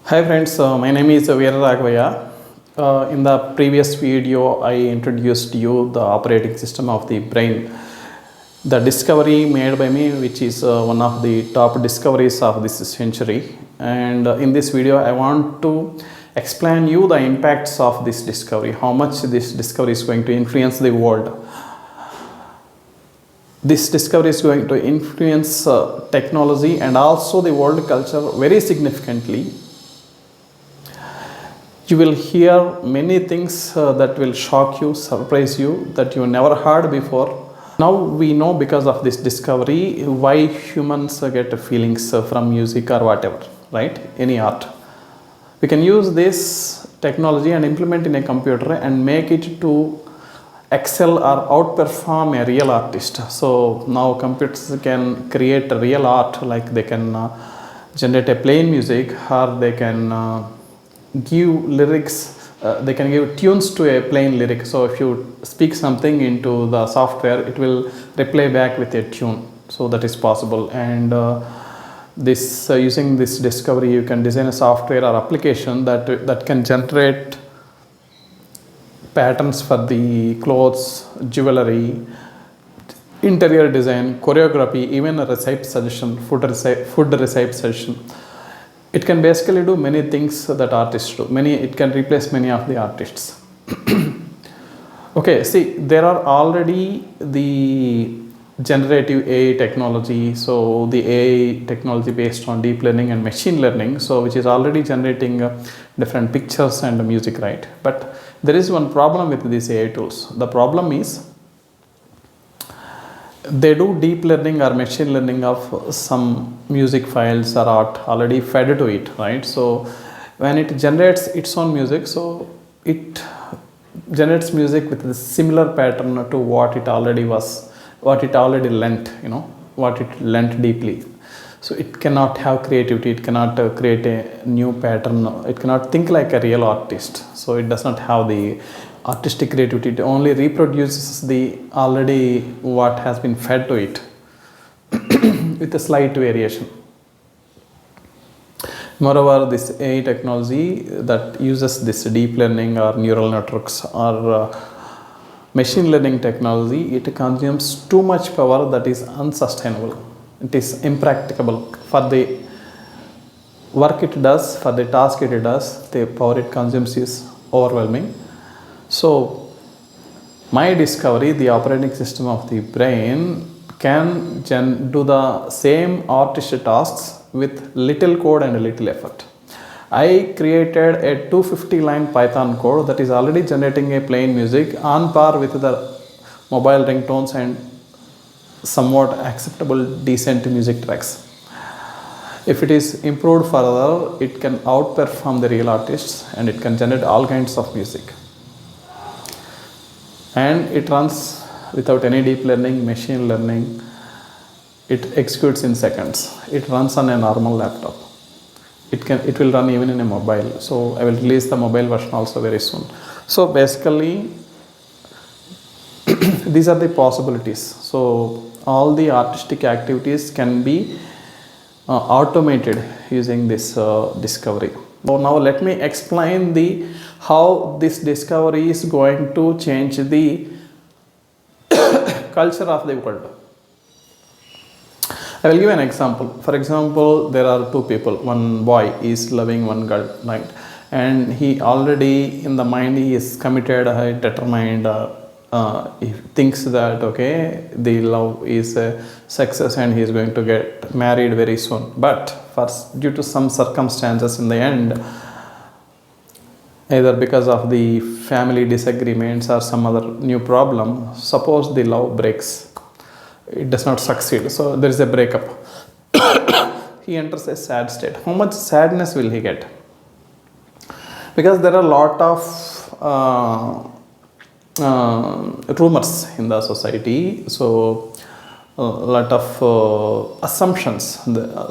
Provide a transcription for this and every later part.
Hi friends, my name is Veera Raghavaiah. In the previous video, I introduced you the operating system of the brain. The discovery made by me, which is one of the top discoveries of this century. And in this video, I want to explain you the impacts of this discovery, how much this discovery is going to influence the world. This discovery is going to influence technology and also the world culture very significantly. You will hear many things that will shock you, surprise you, that you never heard before. Now we know because of this discovery why humans get feelings from music or whatever, right? Any art. We can use this technology and implement in a computer and make it to excel or outperform a real artist. So now computers can create real art, like they can generate a plain music, or they can give lyrics, they can give tunes to a plain lyric. So if you speak something into the software, it will reply back with a tune. So that is possible. And using this discovery, you can design a software or application that can generate patterns for the clothes, jewelry, interior design, choreography, even a recipe suggestion, food recipe suggestion. It can basically do many things that artists do. It can replace many of the artists. Okay, see, there are already the generative AI technology. So the AI technology based on deep learning and machine learning, so which is already generating different pictures and music, right? But there is one problem with these AI tools. The problem is they do deep learning or machine learning of some music files or art already fed to it, right? So when it generates its own music, so it generates music with a similar pattern to what it already lent, what it lent deeply. So it cannot have creativity, it cannot create a new pattern, it cannot think like a real artist. So it does not have the artistic creativity. It only reproduces the already what has been fed to it with a slight variation. Moreover, this AI technology that uses this deep learning or neural networks or machine learning technology, it consumes too much power that is unsustainable. It is impracticable for the work it does, for the task it does. The power it consumes is overwhelming. So my discovery, the operating system of the brain, can do the same artistic tasks with little code and little effort. I created a 250 line Python code that is already generating a plain music on par with the mobile ringtones and somewhat acceptable decent music tracks. If it is improved further, it can outperform the real artists and it can generate all kinds of music. And it runs without any deep learning, machine learning. It executes in seconds. It runs on a normal laptop. It will run even in a mobile. So I will release the mobile version also very soon. So basically these are the possibilities. So all the artistic activities can be automated using this discovery. So now let me explain how this discovery is going to change the culture of the world. I will give an example. For example, there are two people. One boy is loving one girl, right? And he already in the mind he is committed, determined. He thinks that okay, the love is a success and he is going to get married very soon. But first, due to some circumstances in the end, either because of the family disagreements or some other new problem, suppose the love breaks, it does not succeed, so there is a breakup. He enters a sad state. How much sadness will he get? Because there are a lot of rumors in the society, so a lot of assumptions.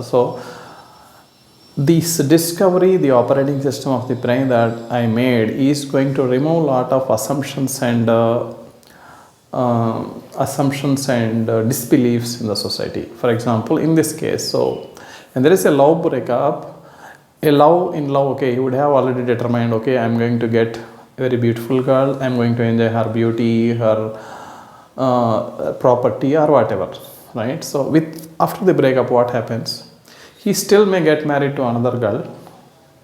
So this discovery, the operating system of the brain that I made, is going to remove a lot of assumptions and disbeliefs in the society. For example, in this case, so when there is a love breakup, A love in love, okay, he would have already determined, okay, I'm going to get a very beautiful girl, I'm going to enjoy her beauty, her property or whatever, right? So with after the breakup, what happens? He still may get married to another girl,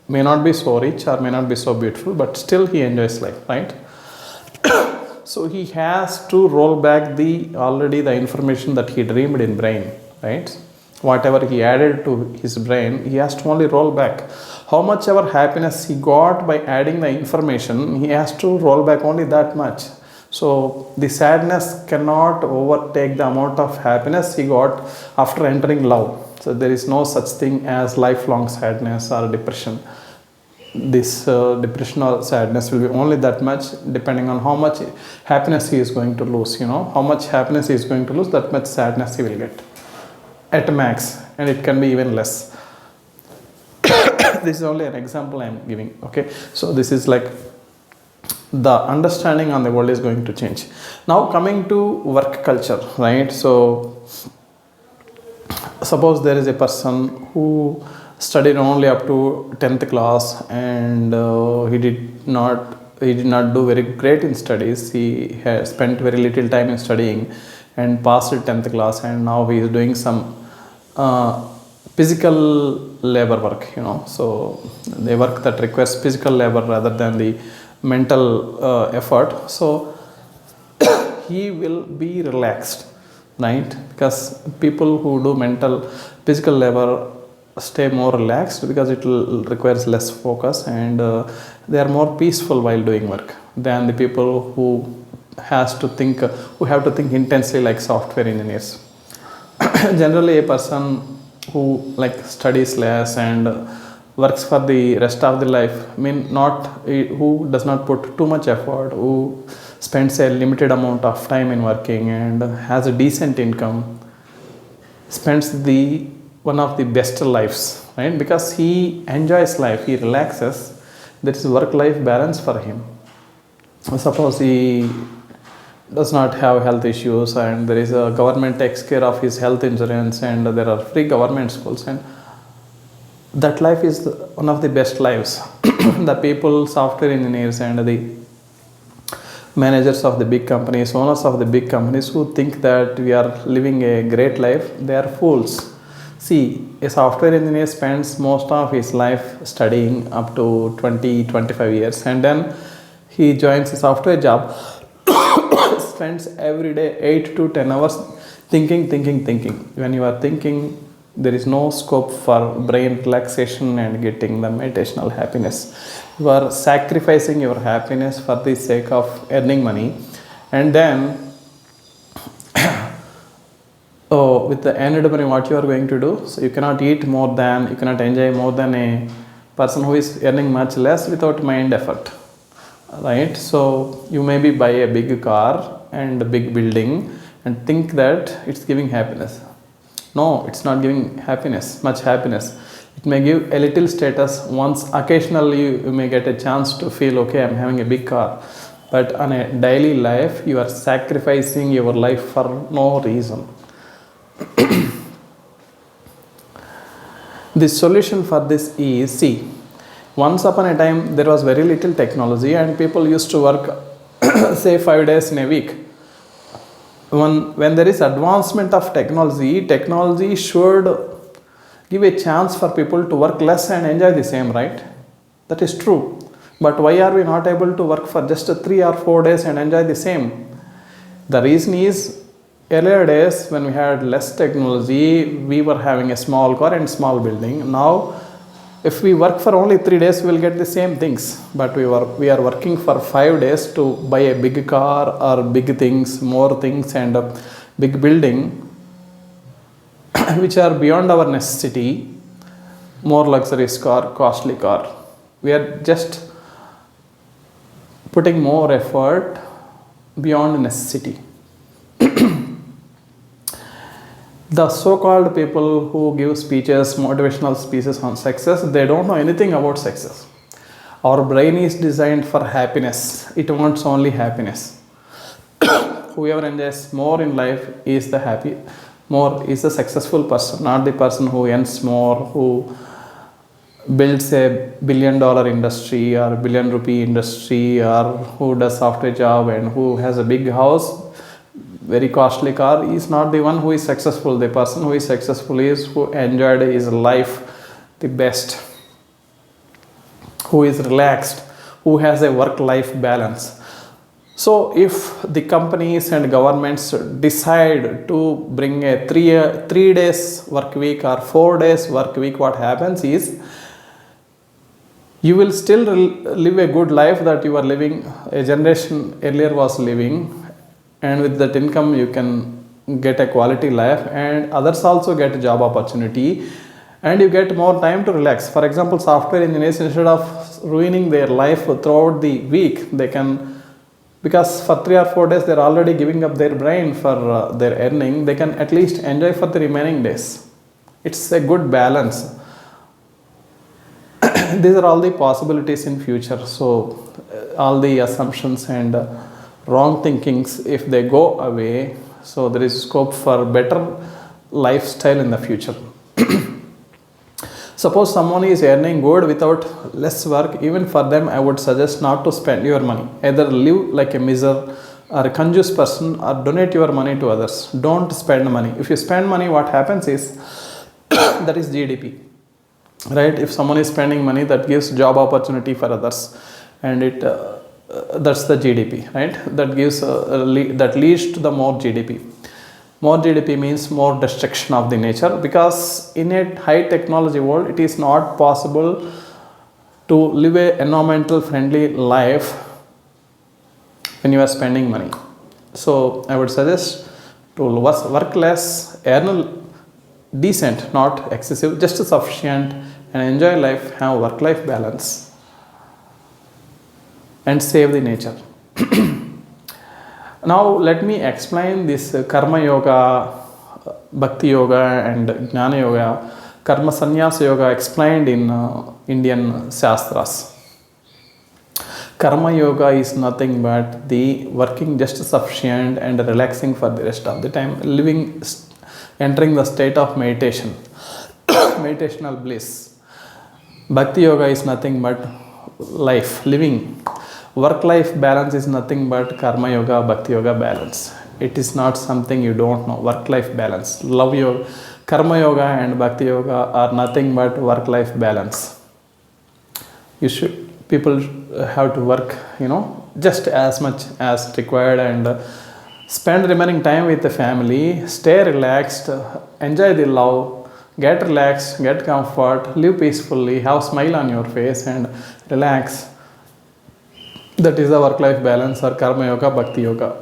may not be so rich or may not be so beautiful, but still he enjoys life, right? So he has to roll back the information that he dreamed in brain, right? Whatever he added to his brain, he has to only roll back. How much ever happiness he got by adding the information, he has to roll back only that much. So the sadness cannot overtake the amount of happiness he got after entering love. So there is no such thing as lifelong sadness or depression. This depression or sadness will be only that much, depending on how much happiness he is going to lose. How much happiness he is going to lose, that much sadness he will get at max, and it can be even less. This is only an example I am giving. Okay, so this is like the understanding on the world is going to change. Now coming to work culture, right? So suppose there is a person who studied only up to 10th class, and he did not do very great in studies. He has spent very little time in studying and passed 10th class, and now he is doing some physical labor work, so the work that requires physical labor rather than the mental effort. So he will be relaxed, right? Because people who do physical labor stay more relaxed, because it requires less focus, and they are more peaceful while doing work than the people who have to think intensely, like software engineers. Generally a person who studies less and works for the rest of the life, who does not put too much effort, who spends a limited amount of time in working and has a decent income, spends one of the best lives, right? Because he enjoys life, he relaxes. There is work-life balance for him. Suppose he does not have health issues, and there is a government takes care of his health insurance, and there are free government schools, and that life is one of the best lives. The people, software engineers and the managers of the big companies, owners of the big companies who think that we are living a great life, they are fools. See, a software engineer spends most of his life studying up to 20-25 years, and then he joins a software job, spends every day 8 to 10 hours thinking. When you are thinking, there is no scope for brain relaxation and getting the meditational happiness. You are sacrificing your happiness for the sake of earning money, and then with the earned money, what you are going to do? So you cannot enjoy more than a person who is earning much less without mind effort, right? So you maybe buy a big car and a big building and think that it's giving happiness. No, it's not giving much happiness. It may give a little status. Once occasionally you may get a chance to feel, okay, I'm having a big car. But on a daily life, you are sacrificing your life for no reason. The solution for this is, see, once upon a time there was very little technology, and people used to work say 5 days in a week. When there is advancement of technology should give a chance for people to work less and enjoy the same, right? That is true. But why are we not able to work for just 3 or 4 days and enjoy the same? The reason is, earlier days when we had less technology, we were having a small car and small building. Now if we work for only 3 days, we will get the same things, but we are working for 5 days to buy a big car or big things, more things, and a big building which are beyond our necessity, more luxurious car, costly car. We are just putting more effort beyond necessity. The so-called people who give speeches, motivational speeches on success, they don't know anything about success. Our brain is designed for happiness. It wants only happiness. Whoever enjoys more in life is the successful person, not the person who earns more, who builds a $1 billion industry or $1 billion industry, or who does software job and who has a big house, very costly car, is not the one who is successful. The person who is successful is who enjoyed his life the best, who is relaxed, who has a work-life balance. So if the companies and governments decide to bring a 3 days work week or 4 days work week, what happens is you will still live a good life that you are living, a generation earlier was living, and with that income you can get a quality life, and others also get a job opportunity, and you get more time to relax. For example, software engineers, instead of ruining their life throughout the week, they can, because for 3 or 4 days they're already giving up their brain for their earning, they can at least enjoy for the remaining days. It's a good balance. These are all the possibilities in future. So all the assumptions and wrong thinkings, if they go away, so there is scope for better lifestyle in the future. Suppose someone is earning good without less work, even for them I would suggest not to spend your money. Either live like a miser or a conjuice person, or donate your money to others. Don't spend money. If you spend money, what happens is that is GDP, right? If someone is spending money, that gives job opportunity for others, and it that's the GDP, right? That gives that leads to the more GDP. More GDP means more destruction of the nature, because in a high technology world it is not possible to live a environmental friendly life when you are spending money. So I would suggest to work less, earn decent, not excessive, just sufficient, and enjoy life, have work-life balance, and save the nature. Now let me explain this karma yoga, bhakti yoga and jnana yoga, karma sannyasa yoga explained in Indian shastras. Karma yoga is nothing but the working just sufficient and relaxing for the rest of the time, living, entering the state of meditation, meditational bliss. Bhakti yoga is nothing but life, living. Work-life balance is nothing but karma yoga, bhakti yoga balance. It is not something you don't know. Work-life balance, love yoga, karma yoga and bhakti yoga are nothing but work-life balance. People have to work, just as much as required, and spend remaining time with the family, stay relaxed, enjoy the love, get relaxed, get comfort, live peacefully, have smile on your face and relax. That is the work-life balance, or karma yoga, bhakti yoga.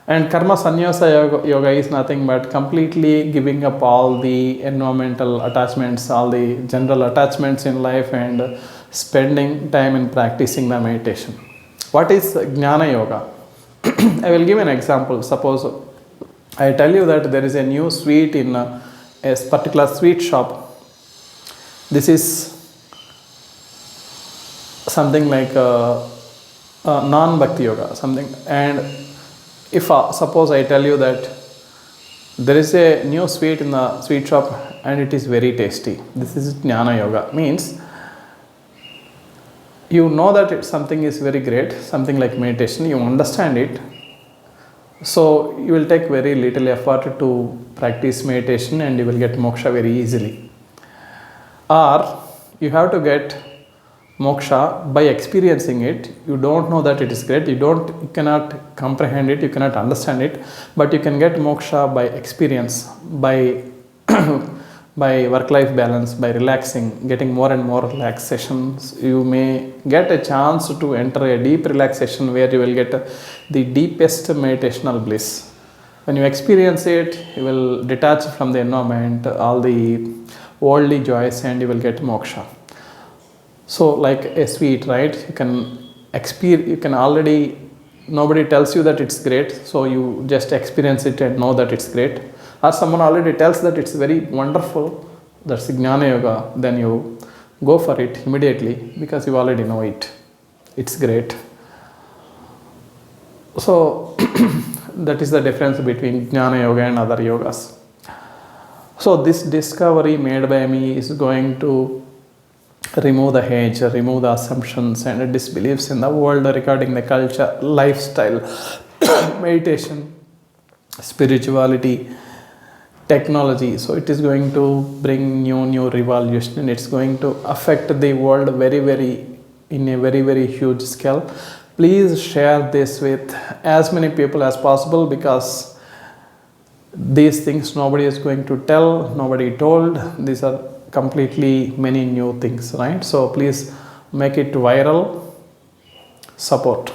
And karma sannyasa yoga is nothing but completely giving up all the environmental attachments, all the general attachments in life, and spending time in practicing the meditation. What is jnana yoga? I will give an example. Suppose I tell you that there is a new sweet in a particular sweet shop. This is something like non-bhakti yoga, something. And if suppose I tell you that there is a new sweet in the sweet shop and it is very tasty, this is jnana yoga. Means you know that something is very great, something like meditation, you understand it, so you will take very little effort to practice meditation and you will get moksha very easily. Or you have to get moksha by experiencing it. You don't know that it is great, you cannot comprehend it, you cannot understand it, but you can get moksha by experience, by by work-life balance, by relaxing, getting more and more relaxations. You may get a chance to enter a deep relaxation where you will get the deepest meditational bliss. When you experience it, you will detach from the environment, all the worldly joys, and you will get moksha. So like a sweet, right? You can already, nobody tells you that it's great, so you just experience it and know that it's great. Or someone already tells that it's very wonderful, that's jnana yoga, then you go for it immediately because you already know it. It's great. So that is the difference between jnana yoga and other yogas. So this discovery made by me is going to remove the hate, remove the assumptions and disbeliefs in the world regarding the culture, lifestyle, meditation, spirituality, technology. So it is going to bring new revolution, and it's going to affect the world very in a very huge scale. Please share this with as many people as possible, because these things nobody is going to tell, nobody told. These are completely many new things, right? So please make it viral. Support.